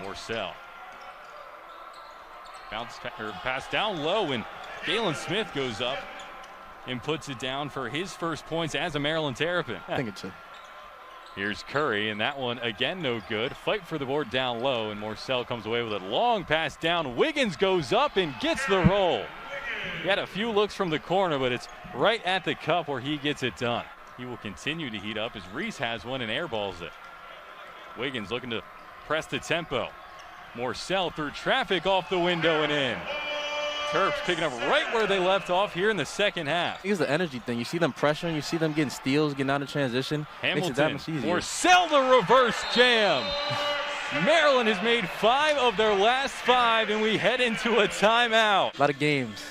Morsell. Pass down low, and Galen Smith goes up and puts it down for his first points as a Maryland Terrapin. I think it's a... Here's Curry, and that one again no good. Fight for the board down low, and Morsell comes away with a long pass down. Wiggins goes up and gets the roll. He had a few looks from the corner, but it's right at the cup where he gets it done. He will continue to heat up as Reese has one and airballs it. Wiggins looking to press the tempo. Morsell through traffic off the window and in. Terps picking up right where they left off here in the second half. I think it's the energy thing. You see them pressuring, you see them getting steals, getting out of transition. Hamilton, makes it that much easier. Morsell the reverse jam. Maryland has made 5 of their last 5, and we head into a timeout. A lot of games.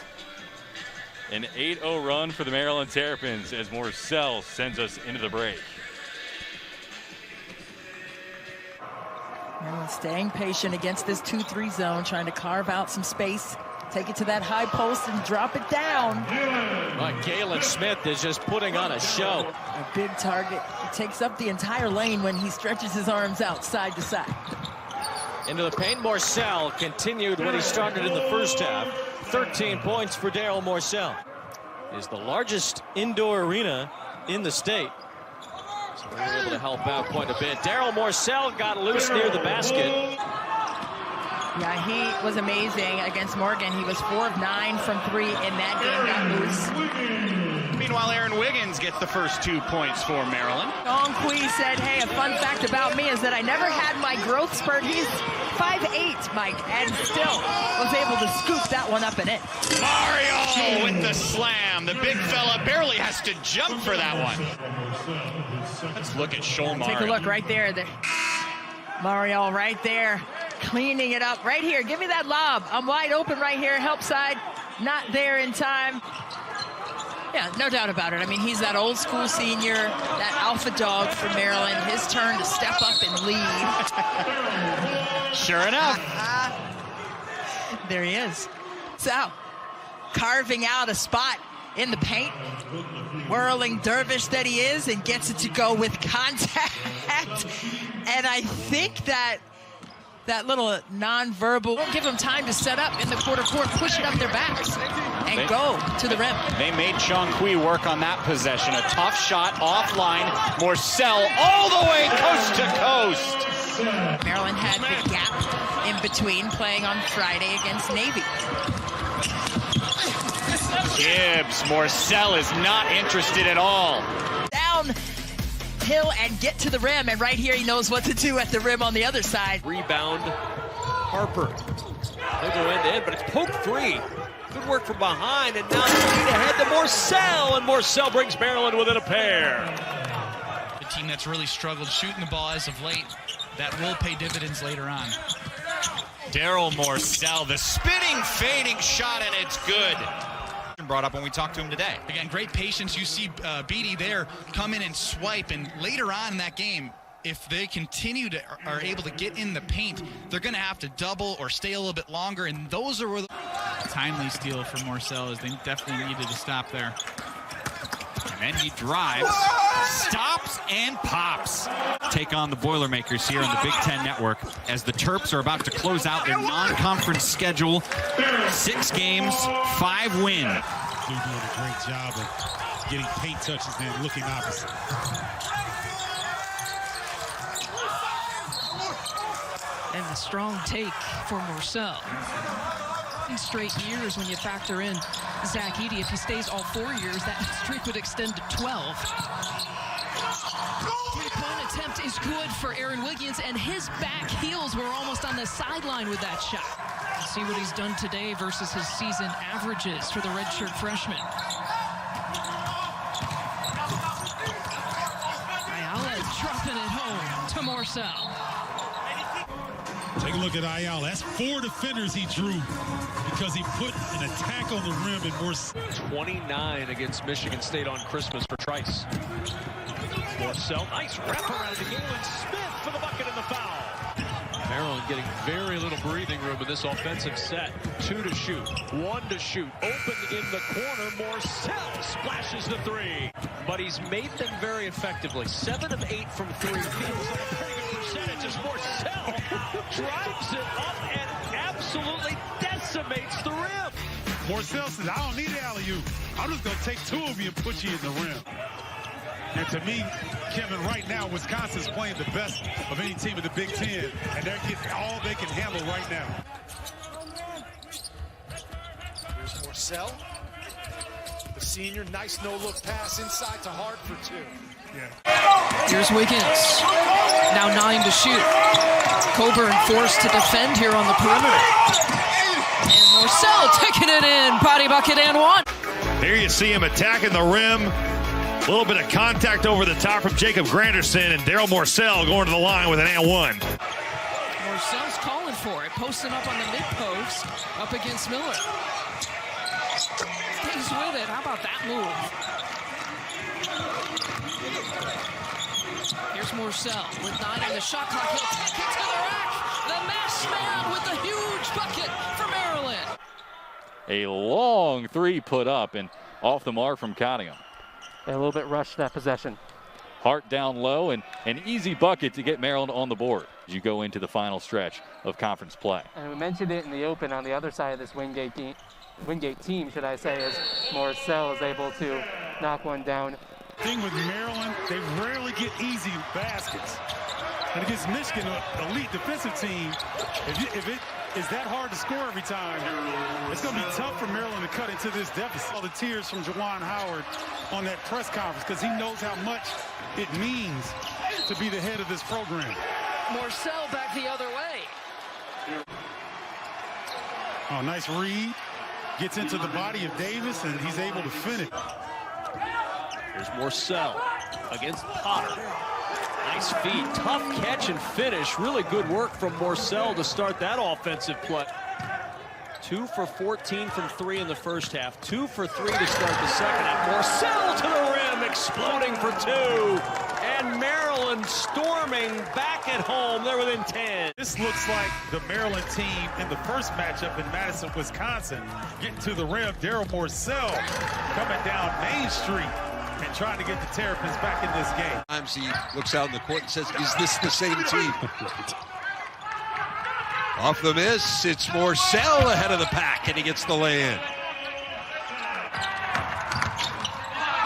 An 8-0 run for the Maryland Terrapins as Morsell sends us into the break. Maryland staying patient against this 2-3 zone, trying to carve out some space. Take it to that high post and drop it down. Galen Smith is just putting on a show. A big target. He takes up the entire lane when he stretches his arms out side to side. Into the paint, Morsell continued when he started in the first half. 13 points for Darryl Morsell. Is the largest indoor arena in the state. So they were able to help out quite a bit. Darryl Morsell got loose near the basket. Yeah, he was amazing against Morgan. He was 4 of 9 from 3 in that game, got loose. Meanwhile, Aaron Wiggins gets the first 2 points for Maryland. Sean Quee said, hey, a fun fact about me is that I never had my growth spurt. He's 5'8", Mike, and still was able to scoop that one up and in. Mario with the slam. The big fella barely has to jump for that one. Let's look at Shomar. Take a look right there. Mario right there, cleaning it up right here. Give me that lob. I'm wide open right here, help side. Not there in time. Yeah, no doubt about it. I mean, he's that old school senior, that alpha dog for Maryland. His turn to step up and lead. Sure enough. There he is. So, carving out a spot in the paint. Whirling dervish that he is, and gets it to go with contact. And I think that little nonverbal won't give them time to set up in the quarter court, push it up their backs, and go to the rim. They made Sean Quee work on that possession. A tough shot offline. Morsell all the way coast to coast. Maryland had the gap in between, playing on Friday against Navy. Gibbs, Morsell is not interested at all. Downhill and get to the rim, and right here he knows what to do at the rim on the other side. Rebound, Harper. They'll go end to end, but it's poke free. Good work from behind, and now lead ahead to Morsell, and Morsell brings Maryland within a pair. The team that's really struggled shooting the ball as of late, that will pay dividends later on. Darryl Morsell, the spinning, fading shot, and it's good. Brought up when we talked to him today. Again, great patience. You see Beatty there come in and swipe, and later on in that game, if they continue to are able to get in the paint, they're going to have to double or stay a little bit longer, and those are where the timely steal for Morsell, as they definitely needed to stop there. And then he drives, stops, and pops. Take on the Boilermakers here on the Big Ten Network as the Terps are about to close out their non-conference schedule. 6 games, 5 wins. They're doing a great job of getting paint touches and looking opposite. And the strong take for Morsell. Straight years when you factor in Zach Edey. If he stays all 4 years, that streak would extend to 12. Three-point attempt is good for Aaron Wiggins, and his back heels were almost on the sideline with that shot. Let's see what he's done today versus his season averages for the redshirt freshman. Ayala dropping it home to Morsell. Take a look at Ayala. That's 4 defenders he drew because he put an attack on the rim and more. 29 against Michigan State on Christmas for Trice. Morsell, nice wraparound to Galen Smith for the bucket and the foul. Maryland getting very little breathing room in this offensive set. 2 to shoot, 1 to shoot. Open in the corner, Morsell splashes the 3. but he's made them very effectively. 7 of 8 from 3. Feels like a pretty good percentage as Morsell drives it up and absolutely decimates the rim. Morsell says, I don't need an alley-oop. I'm just going to take 2 of you and put you in the rim. And to me, Kevin, right now, Wisconsin's playing the best of any team in the Big Ten, and they're getting all they can handle right now. Here's Morsell, the senior. Nice no-look pass inside to Hart for 2. Yeah. Here's Wiggins. Now 9 to shoot. Coburn forced to defend here on the perimeter. And Morsell taking it in. Body bucket and 1. Here you see him attacking the rim. A little bit of contact over the top from Jacob Granderson, and Darryl Morsell going to the line with an and 1. Morsell's calling for it. Posting up on the mid-post. Up against Miller. Stays with it. How about that move? Here's Morsell with 9 on the shot clock. He'll take it to the rack. The masked man with a huge bucket for Maryland. A long 3 put up and off the mark from Cottingham. A little bit rushed that possession. Hart down low and an easy bucket to get Maryland on the board as you go into the final stretch of conference play. And we mentioned it in the open on the other side of this Wingate team, should I say, as Morsell is able to knock one down. Thing with Maryland, they rarely get easy baskets. And against Michigan, an elite defensive team, if it is that hard to score every time, it's going to be tough for Maryland to cut into this deficit. All the tears from Juwan Howard on that press conference because he knows how much it means to be the head of this program. Morsell back the other way. Oh, nice read. Gets into the body of Davis, and he's able to finish. Here's Morsell against Potter. Nice feed, tough catch and finish. Really good work from Morsell to start that offensive play. 2 for 14 from 3 in the first half. 2 for 3 to start the second half. Morsell to the rim, exploding for 2. And Maryland storming back at home. They're within 10. This looks like the Maryland team in the first matchup in Madison, Wisconsin. Getting to the rim, Darryl Morsell coming down Main Street and trying to get the Terrapins back in this game. Sometimes he looks out in the court and says, is this the same team? Off the miss, it's Morsell ahead of the pack, and he gets the lay-in.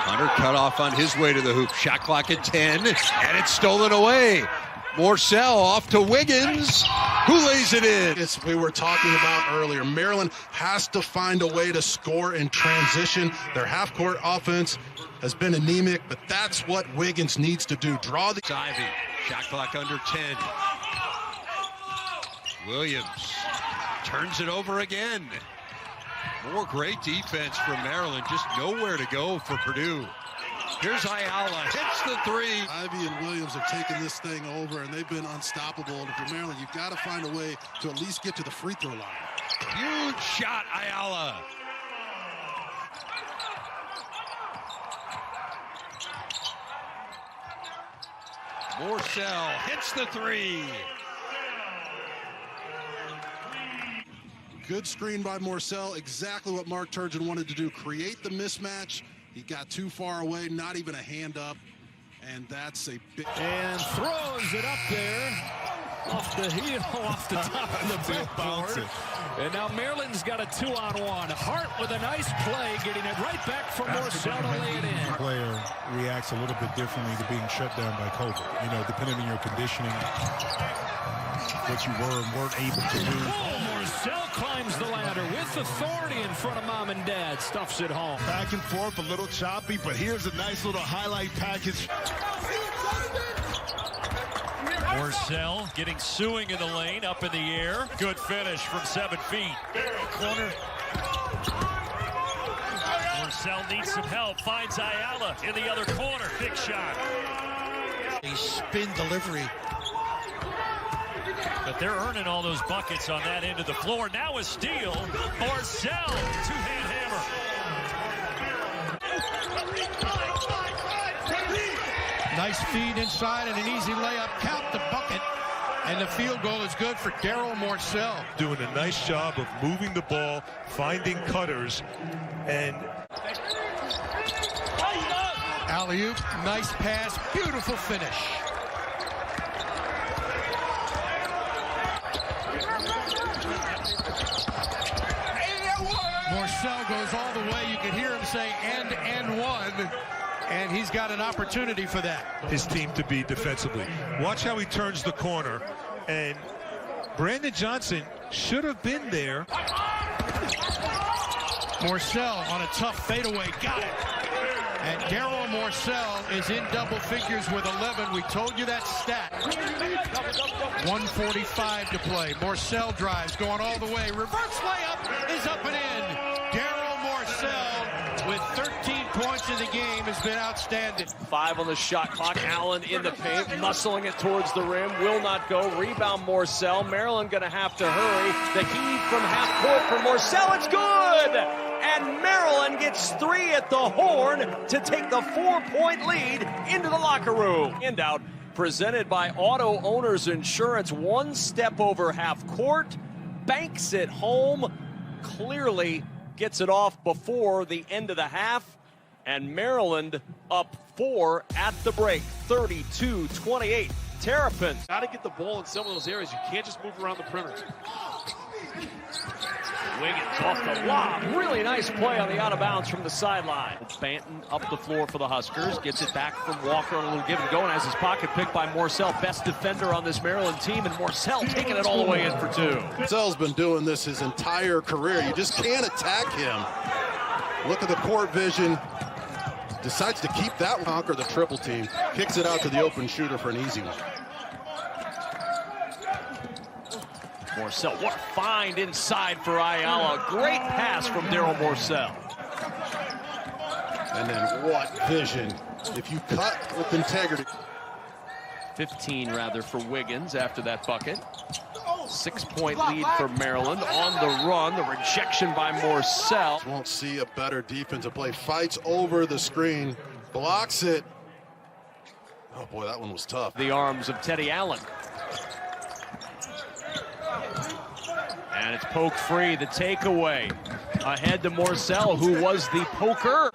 Hunter cut off on his way to the hoop. Shot clock at 10, and it's stolen away. Morsell off to Wiggins, who lays it in. As we were talking about earlier, Maryland has to find a way to score in transition. Their half-court offense has been anemic, but that's what Wiggins needs to do. Draw the... Ivy, shot clock under 10. Williams turns it over again. More great defense from Maryland, just nowhere to go for Purdue. Here's Ayala, hits the 3. Ivy and Williams are taking this thing over, and they've been unstoppable. And for Maryland, you've got to find a way to at least get to the free throw line. Huge shot, Ayala. Morsell hits the 3. Good screen by Morsell, exactly what Mark Turgeon wanted to do, create the mismatch. He got too far away, not even a hand up, and that's a big... And throws it up there, off the heel, off the top of the backboard. And now Maryland's got a 2-on-1. Hart with a nice play, getting it right back from Morsell to lay it in. Player reacts a little bit differently to being shut down by COVID. You know, depending on your conditioning, what you were and weren't able to do. Morsell climbs the ladder with authority in front of mom and dad. Stuffs it home. Back and forth, a little choppy, but here's a nice little highlight package. Morsell getting suing in the lane, up in the air. Good finish from 7 feet. Corner. Morsell needs some help. Finds Ayala in the other corner. Big shot. A spin delivery. But they're earning all those buckets on that end of the floor. Now a steal. Morsell, two-hand hammer. Nice feed inside and an easy layup. Count the bucket. And the field goal is good for Darryl Morsell. Doing a nice job of moving the ball, finding cutters, and Alley-oop, nice pass, beautiful finish. Morsell goes all the way. You can hear him say and one, and he's got an opportunity for that. His team to beat defensively. Watch how he turns the corner, and Brandon Johnson should have been there. Morsell on a tough fadeaway, got it. And Darryl Morsell is in double figures with 11. We told you that stat. 1:45 to play. Morsell drives, going all the way. Reverse layup is up and in. Darryl Morsell with 13 points in the game has been outstanding. 5 on the shot clock. Allen in the paint, muscling it towards the rim. Will not go. Rebound Morsell. Maryland going to have to hurry. The heave from half court for Morsell. It's good! And Maryland gets 3 at the horn to take the 4-point lead into the locker room. Handout presented by Auto Owners Insurance. 1 step over half court, banks it home, clearly gets it off before the end of the half. And Maryland up 4 at the break, 32-28. Terrapins. Got to get the ball in some of those areas. You can't just move around the perimeter. Wiggins off the lob. Really nice play on the out of bounds from the sideline. Banton up the floor for the Huskers. Gets it back from Walker on a little give and go, and has his pocket picked by Morsell. Best defender on this Maryland team, and Morsell taking it all the way in for 2. Morsell's been doing this his entire career. You just can't attack him. Look at the court vision. Decides to keep that one. Conquer the triple team. Kicks it out to the open shooter for an easy one. Morsell, what a find inside for Ayala. Great pass from Darryl Morsell. And then what vision. If you cut with integrity. 15 rather for Wiggins after that bucket. 6-point lead for Maryland on the run. The rejection by Morsell. Won't see a better defensive play. Fights over the screen. Blocks it. Oh boy, that one was tough. The arms of Teddy Allen. And it's poke free, the takeaway. Ahead to Morsell, who was the poker.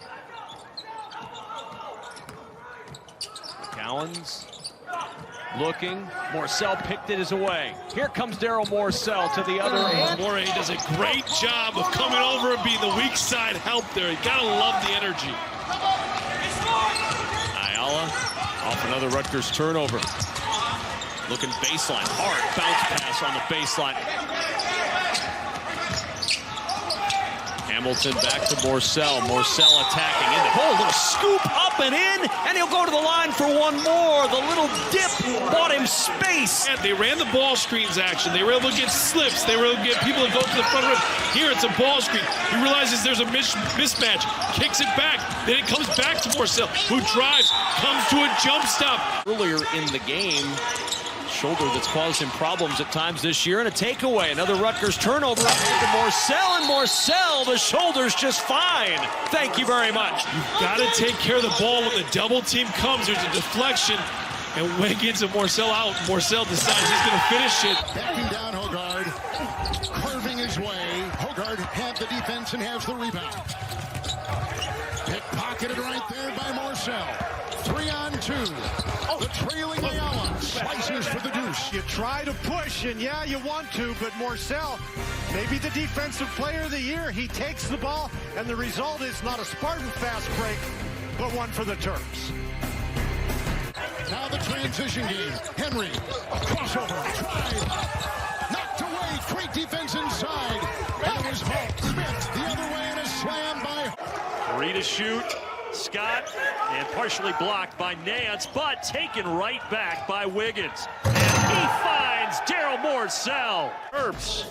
Gowans looking. Morsell picked it away. Here comes Darryl Morsell to the other end. Morey does a great job of coming over and being the weak side help there. You gotta love the energy. Ayala off another Rutgers turnover. Looking baseline, hard bounce pass on the baseline. Hamilton back to Morsell. Morsell attacking in the hole. Little scoop up and in, and he'll go to the line for one more. The little dip bought him space. Yeah, they ran the ball screens action. They were able to get slips. They were able to get people to go to the front rim. Here it's a ball screen. He realizes there's a mismatch. Kicks it back. Then it comes back to Morsell, who drives, comes to a jump stop. Earlier in the game, shoulder that's caused him problems at times this year, and a takeaway. Another Rutgers turnover up to Morsell, and Morsell, the shoulder's just fine. Thank you very much. You've got to take care of the ball when the double team comes. There's a deflection, and Wiggins and Morsell out. Morsell decides he's going to finish it. Backing down Hogard, curving his way. Hogard had the defense and has the rebound. Pickpocketed right there by Morsell. 3-on-2. The trailing Ayala slices for the deuce. You try to push, and yeah, you want to, but Morsell, maybe the defensive player of the year, he takes the ball, and the result is not a Spartan fast break, but one for the Terps. Now the transition game. Henry, a crossover, drive, knocked away, great defense inside. And it was Smith the other way, and a slam by 3 to shoot. Scott, and partially blocked by Nance, but taken right back by Wiggins. And he finds Darryl Morsell. Terps.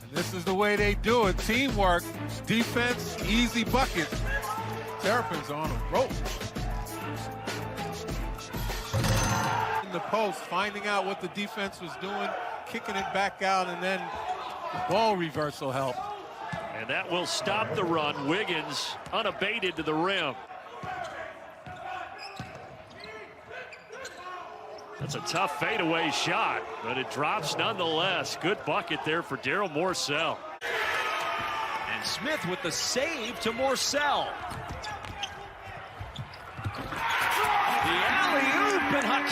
And this is the way they do it. Teamwork, defense, easy buckets. Terrapins on a roll. In the post, finding out what the defense was doing, kicking it back out, and then the ball reversal helped. And that will stop the run. Wiggins unabated to the rim. That's a tough fadeaway shot, but it drops nonetheless. Good bucket there for Darryl Morsell. And Smith with the save to Morsell.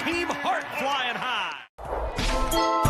Team Hart flying high.